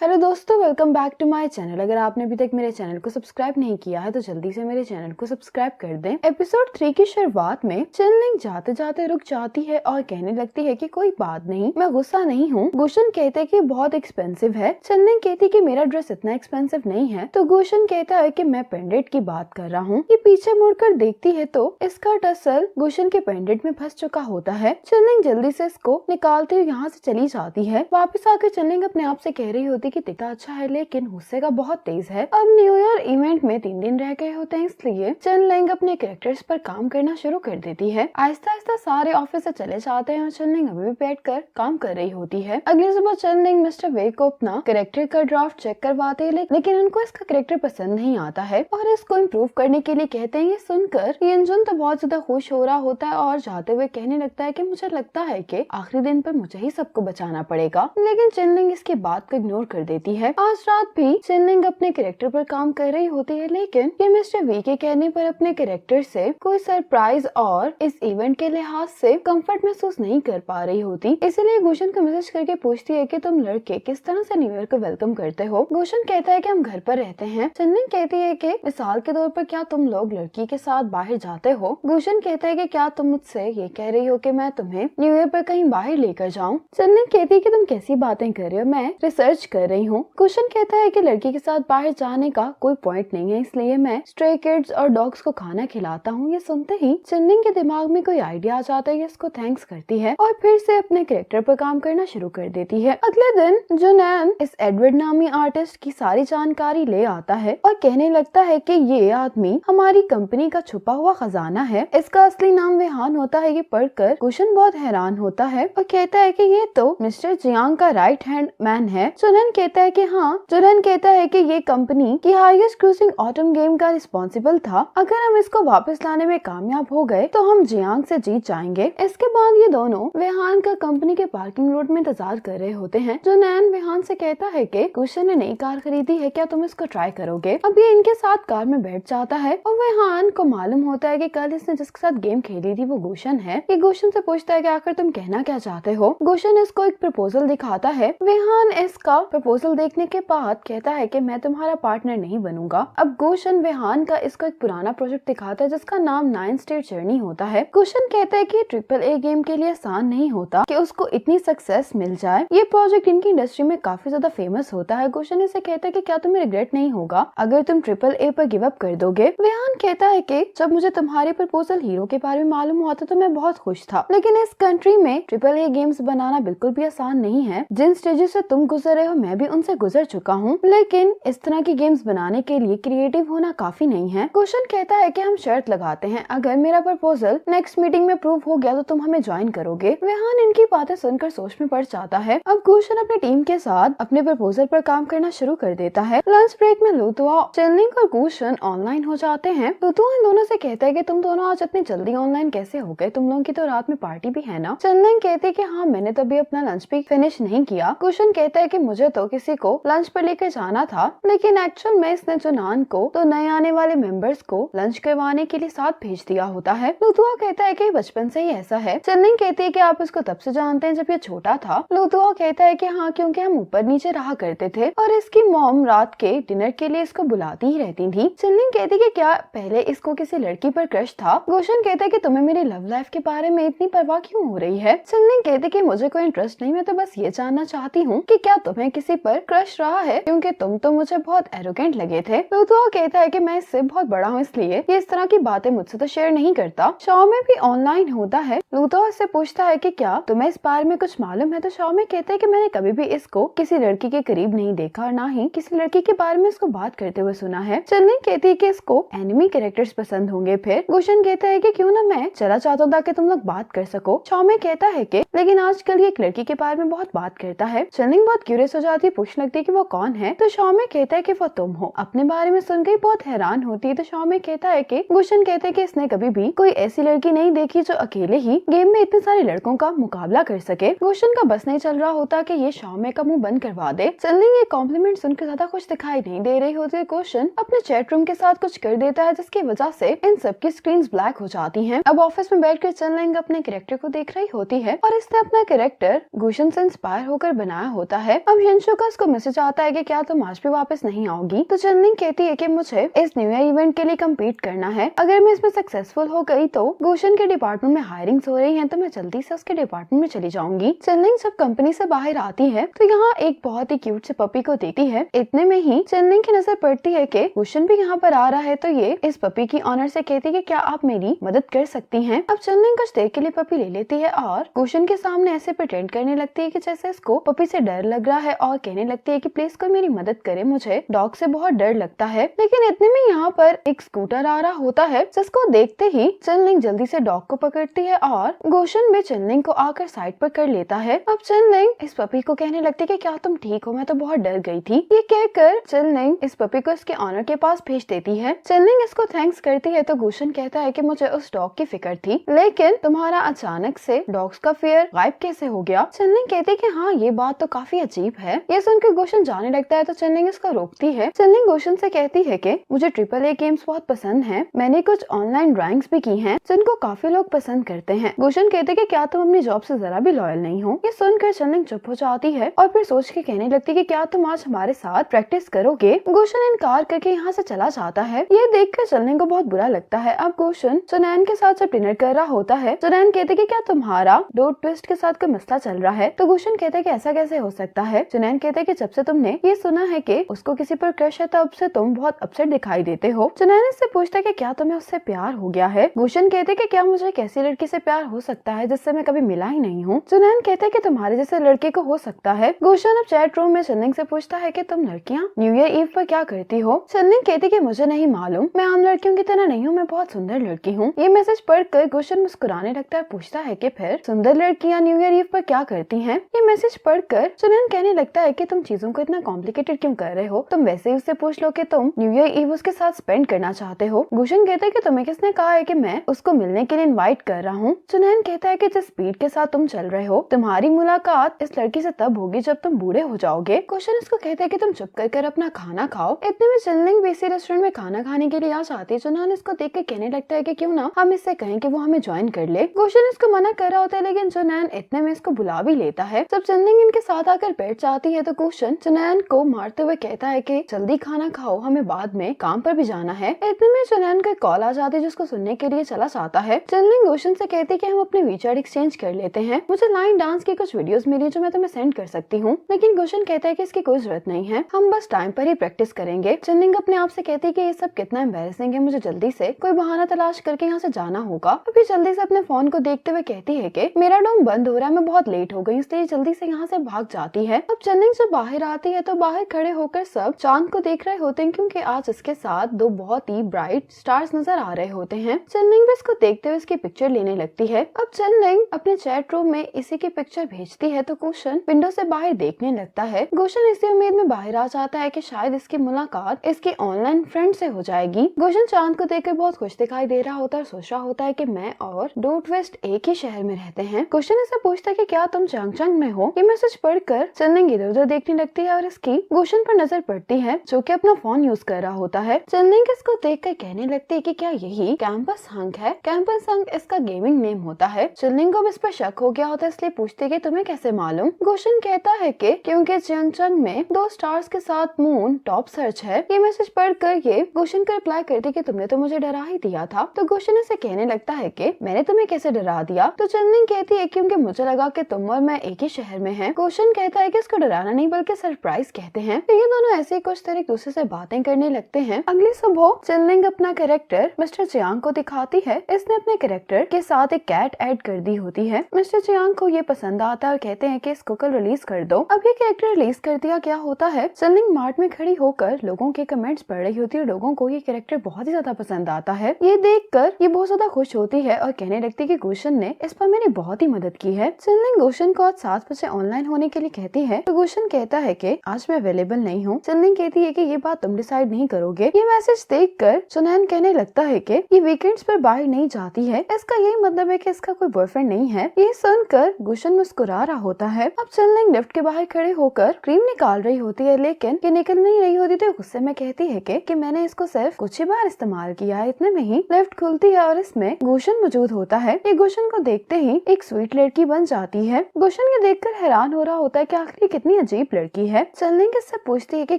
Hello दोस्तों, welcome back to my channel. अगर आपने अभी तक मेरे चैनल को सब्सक्राइब नहीं किया है तो जल्दी से मेरे चैनल को सब्सक्राइब कर दें। एपिसोड 3 की शुरुआत में चनलिंग जाते जाते रुक जाती है और कहने लगती है कि कोई बात नहीं, मैं गुस्सा नहीं हूँ। गुशन कहते कि बहुत एक्सपेंसिव है। चनलिंग कहती कि मेरा ड्रेस इतना एक्सपेंसिव नहीं है। तो गुशन कहता है कि मैं पेंडेंट की बात कर रहा हूँ। ये पीछे मुड़कर देखती है तो इसका टसल गुशन के पेंडेंट में फंस चुका होता है। चनलिंग जल्दी से इसको निकालते हुए यहाँ से चली जाती है। वापस आकर चनलिंग अपने आप से कह रही होती कि दिखता अच्छा है लेकिन गुस्से का बहुत तेज है। अब न्यू ईयर इवेंट में 3 दिन रह गए होते हैं, इसलिए चनलिंग अपने कैरेक्टर्स पर काम करना शुरू कर देती है। आहिस्ता आहिस्ता सारे ऑफिस से चले जाते हैं और चनलिंग अभी भी बैठकर काम कर रही होती है। अगली सुबह चनलिंग मिस्टर वे को अपना कैरेक्टर का ड्राफ्ट चेक करवाते हैं, लेकिन उनको इसका कैरेक्टर पसंद नहीं आता है और इसको इम्प्रूव करने के लिए कहते हैं। ये सुनकर यंजुन तो बहुत ज्यादा खुश हो रहा होता है और जाते हुए कहने लगता है कि मुझे लगता है कि आखिरी दिन पर मुझे ही सबको बचाना पड़ेगा। लेकिन चनलिंग इसकी बात को इग्नोर कर देती है। आज रात भी चनलिंग अपने कैरेक्टर पर काम कर रही होती है, लेकिन ये मिस्टर वी के कहने पर अपने कैरेक्टर से कोई सरप्राइज और इस इवेंट के लिहाज से कंफर्ट महसूस नहीं कर पा रही होती। इसलिए गुशन को मैसेज करके पूछती है कि तुम लड़के किस तरह से न्यू ईयर को वेलकम करते हो। गुशन कहता है कि हम घर पर रहते हैं। चनलिंग कहती है कि मिसाल के तौर पर क्या तुम लोग लड़की के साथ बाहर जाते हो। गुशन कहता है कि क्या तुम मुझसे ये कह रही हो कि मैं तुम्हें न्यू ईयर पर कहीं बाहर लेकर जाऊं। चनलिंग कहती है कि तुम कैसी बातें कर रही हो, मैं रिसर्च कर रही हूँ। गुशन कहता है कि लड़की के साथ बाहर जाने का कोई पॉइंट नहीं है, इसलिए मैं स्ट्रे किड्स और डॉग्स को खाना खिलाता हूँ। ये सुनते ही चनलिंग के दिमाग में कोई आइडिया आ जाता है। इसको थैंक्स करती है और फिर से अपने कैरेक्टर पर काम करना शुरू कर देती है। अगले दिन जुनैन इस एडवर्ड नामी आर्टिस्ट की सारी जानकारी ले आता है और कहने लगता है कि ये आदमी हमारी कंपनी का छुपा हुआ खजाना है। इसका असली नाम वेहान होता है। ये पढ़कर गुशन बहुत हैरान होता है और कहता है कि ये तो मिस्टर जियांग का राइट हैंड मैन है। जुनैन कहता है कि हाँ। जुनैन कहता है कि ये कंपनी की हाईएस्ट क्रूजिंग ऑटम गेम का रिस्पॉन्सिबल था। अगर हम इसको वापस लाने में कामयाब हो गए तो हम जियांग से जीत जाएंगे। इसके बाद ये दोनों वेहान का कंपनी के पार्किंग रोड में इंतजार कर रहे होते हैं। जुनैन वेहान से कहता है कि गुशन ने नई कार खरीदी है, क्या तुम इसको ट्राई करोगे। अब ये इनके साथ कार में बैठ जाता है और वेहान को मालूम होता है कि कल इसने जिसके साथ गेम खेली थी वो गुशन है। ये गुशन से पूछता है कि आखिर तुम कहना क्या चाहते हो। गुशन इसको एक प्रपोजल दिखाता है। वेहान इसका प्रपोजल देखने के बाद कहता है कि मैं तुम्हारा पार्टनर नहीं बनूंगा। अब गुशन वेहान का इसको एक पुराना प्रोजेक्ट दिखाता है जिसका नाम 9 स्टेट जर्नी होता है। गुशन कहता है कि ट्रिपल ए गेम के लिए आसान नहीं होता कि उसको इतनी सक्सेस मिल जाए। ये प्रोजेक्ट इनकी इंडस्ट्री में काफी ज्यादा फेमस होता है। गुशन इसे कहता है कि क्या तुम्हें रिग्रेट नहीं होगा अगर तुम ट्रिपल ए पर गिव अप कर दोगे। वेहान कहता है कि जब मुझे तुम्हारे प्रपोजल हीरो के बारे में मालूम हुआ था तो मैं बहुत खुश था, लेकिन इस कंट्री में ट्रिपल ए गेम्स बनाना बिल्कुल भी आसान नहीं है। जिन स्टेजेस से तुम गुजर रहे हो मैं भी उनसे गुजर चुका हूँ, लेकिन इस तरह की गेम्स बनाने के लिए क्रिएटिव होना काफी नहीं है। गुशन कहता है कि हम शर्त लगाते हैं, अगर मेरा प्रपोजल नेक्स्ट मीटिंग में प्रूव हो गया तो तुम हमें ज्वाइन करोगे। वेहान इनकी बातें सुनकर सोच में पड़ जाता है। अब गुशन अपनी टीम के साथ अपने प्रपोजल पर काम करना शुरू कर देता है। लंच ब्रेक में लुतुआ, चनलिंग और गुशन ऑनलाइन हो जाते हैं। लुतुआ इन दोनों से कहता है कि तुम दोनों आज इतनी जल्दी ऑनलाइन कैसे हो गए, तुम लोगों की तो रात में पार्टी भी है ना। चनलिंग कहती है कि हाँ, मैंने तो अभी अपना लंच भी फिनिश नहीं किया। गुशन कहता है कि मुझे तो किसी को लंच पर लेकर जाना था, लेकिन एक्चुअल में इसने जुनान को तो नए आने वाले मेंबर्स को लंच करवाने के लिए साथ भेज दिया होता है। लुतुआ कहता है कि बचपन से ही ऐसा है। चनलिंग कहती है कि आप इसको तब से जानते हैं जब ये छोटा था। लुतुआ कहता है कि हाँ, क्योंकि हम ऊपर नीचे रहा करते थे और इसकी मॉम रात के डिनर के लिए इसको बुलाती ही रहती थी। चनलिंग कहती है कि क्या पहले इसको किसी लड़की पर क्रश था। गुशन कहता है कि तुम्हें मेरी लव लाइफ के बारे में इतनी परवाह क्यों हो रही है। चनलिंग कहती है कि मुझे कोई इंटरेस्ट नहीं, मैं तो बस ये जानना चाहती हूँ कि क्या तुम्हें किसी पर क्रश रहा है, क्योंकि तुम तो मुझे बहुत एरोगेंट लगे थे। लुतुआ कहता है कि मैं इससे बहुत बड़ा हूँ, इसलिए ये इस तरह की बातें मुझसे तो शेयर नहीं करता। शाओमे भी ऑनलाइन होता है। लुतुआ इससे पूछता है कि क्या तुम्हें इस बारे में कुछ मालूम है, तो शाओमे कहता है कि मैंने कभी भी इसको किसी लड़की के करीब नहीं देखा और ना ही किसी लड़की के बारे में इसको बात करते हुए सुना है। चनलिंग कहती है कि इसको एनिमी कैरेक्टर्स पसंद होंगे। फिर गुशन कहता है कि क्यों ना मैं चला चाहता हूँ ताकि तुम लोग बात कर सको। शाओमे कहता है कि लेकिन आजकल ये एक लड़की के बारे में बहुत बात करता है। चनलिंग बहुत क्यूरियस हो जाती है, पूछने लगती है कि वो कौन है। तो शाओमे कहता है कि वो तुम हो। अपने बारे में सुनकर बहुत हैरान होती है। तो शाओमे कहता है कि गुशन कहते हैं कि इसने कभी भी कोई ऐसी लड़की नहीं देखी जो अकेले ही गेम में इतने सारे लड़कों का मुकाबला कर सके। गुशन का बस नहीं चल रहा होता कि ये शाओमे का मुंह बंद करवा दे। चनलिंग ये कॉम्प्लीमेंट सुनकर ज्यादा खुश दिखाई नहीं दे रही होती है। गुशन अपने चैट रूम के साथ कुछ कर देता है जिसकी वजह से इन सबकी स्क्रीन्स ब्लैक हो जाती हैं। अब ऑफिस में बैठकर चनलिंग अपने कैरेक्टर को देख रही होती है और इसने अपना कैरेक्टर गुशन से इंस्पायर होकर बनाया होता है। अब गुशु का उसको मैसेज आता है कि क्या तुम आज भी वापस नहीं आओगी। तो चनलिंग कहती है कि मुझे इस न्यू ईयर इवेंट के लिए कम्पीट करना है, अगर मैं इसमें सक्सेसफुल हो गई तो गुशन के डिपार्टमेंट में हायरिंग्स हो रही है तो मैं जल्दी से उसके डिपार्टमेंट में चली जाऊंगी। चनलिंग जब कंपनी से बाहर आती है तो यहाँ एक बहुत ही क्यूट से पपी को देखती है। इतने में ही चनलिंग की नजर पड़ती है कि गुशन भी यहाँ पर आ रहा है, तो ये इस पपी की ऑनर से कहती है कि क्या आप मेरी मदद कर सकती हैं। अब चनलिंग कुछ देर के लिए पपी ले लेती है और गुशन के सामने ऐसे प्रिटेंड करने लगती है कि जैसे इसको पपी से डर लग रहा है और कहने लगती है कि प्लीज कोई मेरी मदद करे, मुझे डॉग से बहुत डर लगता है। लेकिन इतने में यहाँ पर एक स्कूटर आ रहा होता है, जिसको देखते ही चनलिंग जल्दी से डॉग को पकड़ती है और गुशन भी चनलिंग को आकर साइड पर कर लेता है। अब चनलिंग इस पपी को कहने लगती है कि क्या तुम ठीक हो, मैं तो बहुत डर गई थी। ये कहकर चनलिंग इस पपी को इसके ऑनर के पास भेज देती है। चनलिंग इसको थैंक्स करती है तो गुशन कहता है कि मुझे उस डॉग की फिक्र थी, लेकिन तुम्हारा अचानक से डॉग्स का फियर गायब कैसे हो गया। चनलिंग कहती है कि हाँ ये बात तो काफी अजीब है। ये सुनकर गुशन जाने लगता है तो चनलिंग इसको रोकती है। चनलिंग गुशन से कहती है कि मुझे AAA गेम्स बहुत पसंद है, मैंने कुछ ऑनलाइन रैंक्स भी की हैं जिनको काफी लोग पसंद करते हैं। गुशन कहते कि क्या तुम अपनी जॉब से जरा भी लॉयल नहीं हो। ये सुनकर चनलिंग चुप हो जाती है और फिर सोच के कहने लगती कि क्या तुम आज हमारे साथ प्रैक्टिस करोगे। गुशन इनकार करके यहाँ से चला जाता है। ये देखकर चनलिंग को बहुत बुरा लगता है। अब गुशन सुनैन के साथ जब डिनर कर रहा होता है, सुनैन कहते कि क्या तुम्हारा डोट ट्विस्ट के साथ कोई मसला चल रहा है। तो गुशन कहते हैं कि ऐसा कैसे हो सकता है। सुनैन कहते हैं कि जब से तुमने ये सुना है कि उसको किसी पर क्रश है तब से तुम बहुत अपसेट दिखाई देते हो। सुनैन इससे पूछता है कि क्या तुम्हें उससे प्यार हो गया है। गुशन कहते कि क्या मुझे एक ऐसी लड़की से प्यार हो सकता है जिससे मैं कभी मिला ही नहीं हूँ। सुनैन कहते कि तुम्हारे जैसे लड़के को हो सकता है। गुशन अब चैट रूम में चनलिंग से पूछता है कि तुम लड़कियाँ न्यू ईयर ईव पर क्या करती हो। चनलिंग कहती कि मुझे नहीं मालूम, मैं आम लड़कियों की तरह नहीं हूँ, मैं बहुत सुंदर लड़की हूँ। ये मैसेज पढ़कर गुशन मुस्कुराने लगता है, पूछता है कि फिर सुंदर लड़कियाँ न्यू ईयर ईव पर क्या करती हैं। ये मैसेज पढ़कर सुनैन कहने लगता है कि तुम चीजों को इतना कॉम्प्लिकेटेड क्यों कर रहे हो, तुम वैसे ही उससे पूछ लो कि तुम न्यू ईयर ईव उसके साथ स्पेंड करना चाहते हो। गुशन कहता है कि तुम्हें किसने कहा है कि मैं उसको मिलने के लिए इनवाइट कर रहा हूँ। सुनैन कहता है कि जिस स्पीड के साथ तुम चल रहे हो तुम्हारी मुलाकात इस लड़की से तब होगी जब तुम बूढ़े हो जाओगे। गुशन इसको कहता है कि तुम चुप कर अपना खाना खाओ। इतने में चनलिंग भी इसी रेस्टोरेंट में खाना खाने के लिए आ जाती है। सुनैन इसको देख के कहने लगता है कि क्यों ना हम इससे कहें कि वो हमें ज्वाइन कर ले। गुशन इसको मना कर रहा होता है, लेकिन सुनैन इतने में इसको बुला भी लेता है। जब चनलिंग इनके साथ आकर बैठ जाती है तो गुशन सुनैन को मारते हुए कहता है कि जल्दी खाना खाओ, हमें बाद में काम पर भी जाना है। इतने में सुनैन का कॉल आ जाती है जिसको सुनने के लिए चला जाता है। चनलिंग गुशन से कहती है कि हम अपने विचार एक्सचेंज कर लेते हैं, मुझे लाइन डांस की कुछ वीडियोस मिली जो मैं तुम्हें सेंड कर सकती हूँ। लेकिन गुशन कहता है कि इसकी कोई जरूरत नहीं है, हम बस टाइम पर ही प्रैक्टिस करेंगे। चनलिंग अपने आप से कहती है कि ये सब कितना एम्बैरेसिंग है, मुझे जल्दी से कोई बहाना तलाश करके यहाँ से जाना होगा। अभी जल्दी से अपने फोन को देखते हुए कहती है कि मेरा डोम बंद हो रहा है, मैं बहुत लेट हो गई, इसलिए जल्दी से यहाँ से भाग जाती है। अब चनलिंग जब बाहर आती है तो बाहर खड़े होकर सब चांद को देख रहे होते हैं, क्योंकि आज इसके साथ दो बहुत ही ब्राइट स्टार्स नजर आ रहे होते हैं। चनलिंग भी इसको देखते हुए इसकी पिक्चर लेने लगती है। अब चनलिंग अपने चैट रूम में इसी की पिक्चर भेजती है तो गुशन विंडो से बाहर देखने लगता है। गुशन इसी उम्मीद में बाहर आ जाता है कि शायद इसकी मुलाकात इसकी ऑनलाइन फ्रेंड से हो जाएगी। गुशन चांद को देखकर बहुत खुश दिखाई दे रहा होता है और सोच रहा होता है कि मैं और डोट वेस्ट एक ही शहर में रहते हैं। गुशन इससे पूछता है कि क्या तुम चंगचंग में हो। ये मैसेज पढ़कर चनलिंग इधर उधर देखने लगती है और इसकी गुशन पर नजर पड़ती है जो कि अपना फोन यूज कर रहा होता है। चनलिंग इसको देखकर कहने लगती है कि क्या यही कैंपस हंक है। कैंपस हंक इसका गेमिंग नेम होता है। चनलिंग को इस पर शक हो गया होता है, इसलिए पूछती है कि तुम्हें कैसे मालूम। गुशन कहता है कि क्योंकि चंगचंग में 2 स्टार्स के साथ मून टॉप सर्च है। ये मैसेज पढ़कर ये गुशन को रिप्लाई करती कि तुमने तो मुझे डरा ही दिया था। तो गुशन इसे कहने लगता है कि मैंने तुम्हें कैसे डरा दिया। तो चनलिंग कहती है क्योंकि मुझे लगा कि तुम और मैं एक ही शहर में हैं। गुशन कहता है कि इसको डराना नहीं बल्कि सरप्राइज कहते हैं। तो ये दोनों ऐसे ही कुछ देर एक दूसरे से बातें करने लगते हैं। अगली सुबह चनलिंग अपना कैरेक्टर मिस्टर चियांग को दिखाती है। इसने अपने कैरेक्टर के साथ एक कैट ऐड कर दी होती है। मिस्टर चियांग को ये पसंद आता है और कहते हैं कि इसको कल रिलीज कर दो। अब ये कैरेक्टर रिलीज कर दिया क्या होता है, चनलिंग मार्ट में खड़ी होकर लोगों के कमेंट्स पढ़ रही होती है। लोगों को ये कैरेक्टर बहुत ही ज्यादा पसंद आता है। ये देखकर ये बहुत ज्यादा खुश होती है और कहने लगती है कि गुशन ने इस पर मेरी बहुत ही मदद की है। चनलिंग गुशन को आज 7 बजे ऑनलाइन होने के लिए कहती है तो गुशन कहता है कि आज मैं अवेलेबल नहीं हूँ। चनलिंग कहती है कि ये बात तुम डिसाइड नहीं करोगे। ये मैसेज देखकर सुनैन कहने लगता है कि ये वीकेंड्स पर बाहर नहीं जाती है, इसका यही मतलब है कि इसका कोई बॉयफ्रेंड नहीं है। ये सुनकर गुशन मुस्कुरा रहा होता है। अब चनलिंग लिफ्ट के बाहर खड़े होकर क्रीम निकाल रही होती है, लेकिन ये निकल नहीं रही होती तो गुस्से में कहती है कि मैंने इसको सिर्फ कुछ ही बार इस्तेमाल किया है। इतने में ही लिफ्ट खुलती है और इसमें गुशन मौजूद होता है। ये गुशन को देखते ही एक स्वीट लड़की बन जाती है। गुशन ये देखकर हैरान हो रहा होता है कि आखिर कितनी अजीब लड़की है। चनलिंग इससे पूछती है कि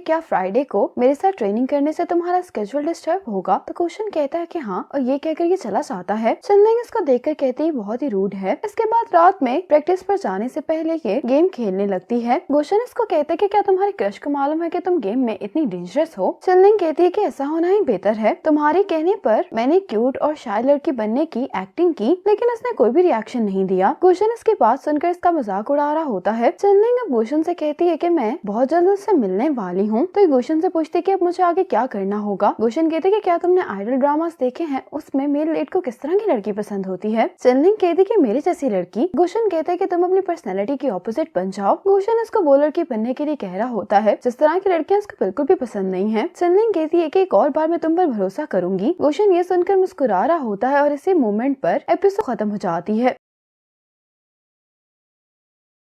क्या फ्राइडे को मेरे साथ ट्रेनिंग करने से तुम्हारा स्केड्यूल डिस्टर्ब होगा, तो गुशन कहता है कि हाँ, और ये कहकर ये चला जाता है। चनलिंग इसको देखकर कहती है बहुत ही रूड है। इसके बाद रात में प्रैक्टिस पर जाने से पहले ये गेम खेलने लगती है। गुशन इसको कहता है कि क्या तुम्हारे क्रश को मालूम है कि तुम गेम में इतनी डेंजरस हो। चनलिंग कहती है कि ऐसा होना ही बेहतर है, तुम्हारे कहने पर मैंने क्यूट और शाय लड़की बनने की एक्टिंग की, लेकिन इसने कोई भी रिएक्शन नहीं दिया। गुशन इसकी बात सुनकर इसका मजाक उड़ा रहा होता है। चनलिंग अब गुशन से कहती है कि मैं बहुत जल्द उससे मिलने वाली हूँ। तो गुशन से पूछती है कि अब मुझे आगे क्या करना होगा। गुशन कहते कि क्या तुमने आइडल ड्रामास देखे हैं, उसमें मेल लीड को किस तरह की लड़की पसंद होती है। चनलिंग कहती कि मेरी जैसी लड़की। गुशन कहते कि तुम अपनी पर्सनैलिटी की ऑपोजिट बन जाओ। गुशन इसको वो लड़की बनने के लिए कह रहा होता है जिस तरह की लड़कियां इसको बिल्कुल भी पसंद नहीं है। चनलिंग कहती है कि एक और बार मैं तुम पर भरोसा करूंगी। गुशन ये सुनकर मुस्कुरा रहा होता है और इसी मोमेंट पर एपिसोड खत्म हो जाती है।